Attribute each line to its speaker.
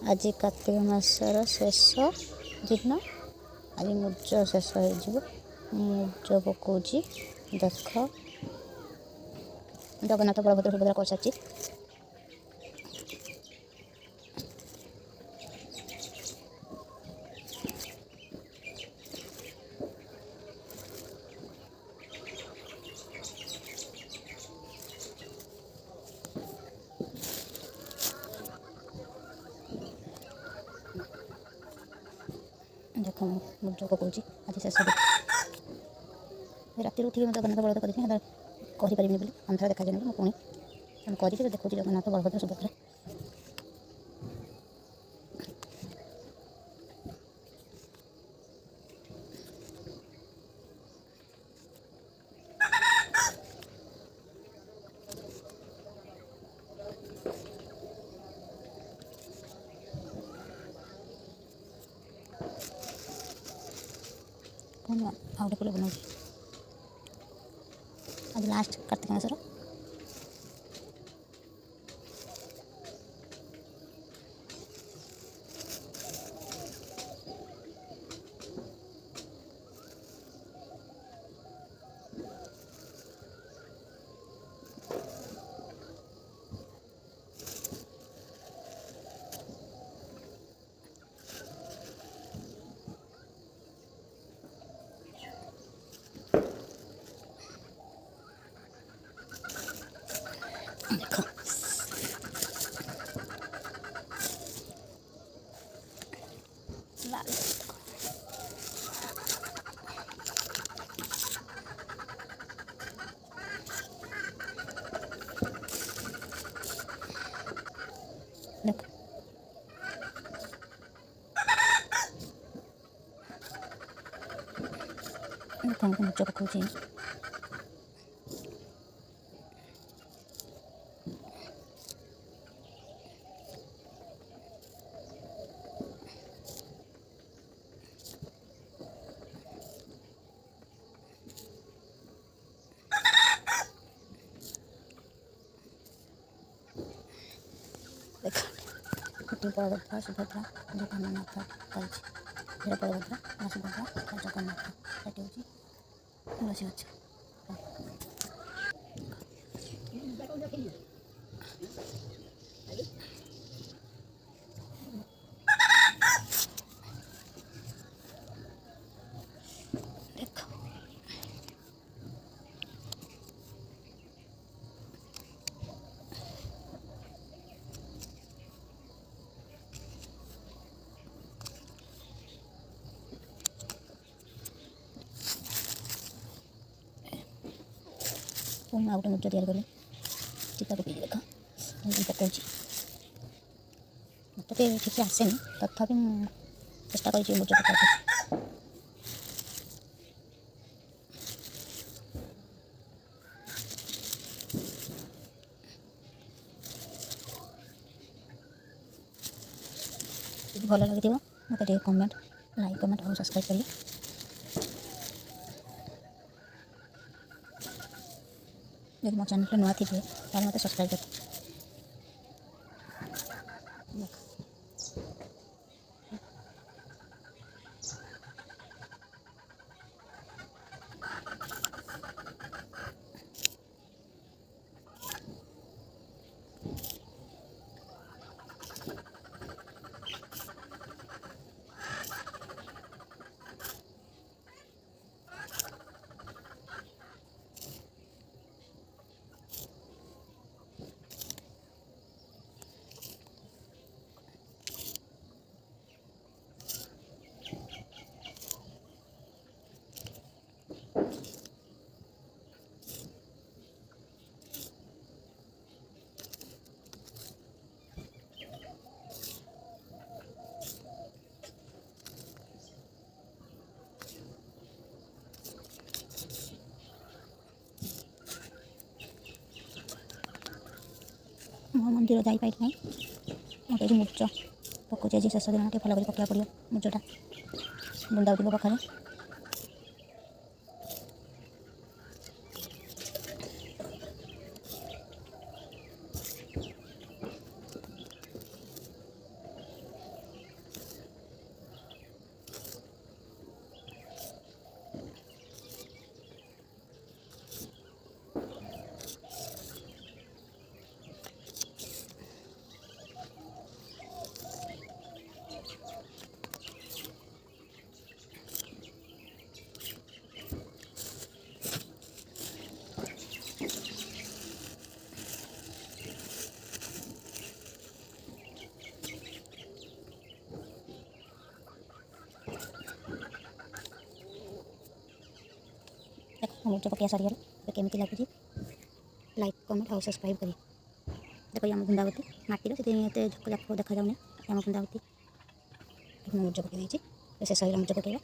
Speaker 1: आज कार्तिक मासर शेष दिन आज मुर्ज शेष हो मुर्ज पकाऊँगी देख जगन्नाथ बलभद्र सुभद्रा कर सारी देख मुर्ज पकाऊँगी आज शेष राति उठिक जगन्नाथ बलभद्र कहीपरि बोली अंधार देखा जाए पुणी कर देखा जगन्नाथ बलभद्र सुभद्रा कौन आउ फुल बनाऊँ आज लास्ट कार्तिक मासर देख लाल देख मुर्ज पकाऊँगी देख बलभद्र सुभद्रा जगन्नाथ कर बलभद्र सुभद्रा जगन्नाथ ये हूँ तुलसी गछ देख पुणी आउ गोटे मुर्ज तैयार कली टीका पकई देखा पकाऊँगी मत ठीक से आसेनि तथापि चेष्टा कर मुर्ज पका भल लगी मत कमेंट लाइक कमेंट और सब्सक्राइब करें यदि मो चैनल नुआ थी मत सब्सक्राइब कर मंदिर जापारि ना मत ये मुर्ज पकाऊँ आज शेष दिन भल कर पकड़ा पड़ो मुर्जटा बुंदा पाखे मुर्ज पकड़ सारीगला केमी लगुच लाइक कमेंट और सब्सक्राइब करिए। देखो आम बृंदावती माटीर से झक झाक देखा जाऊनी आम बृंदावती मुर्ज पकई शेष मुर्ज पकड़ा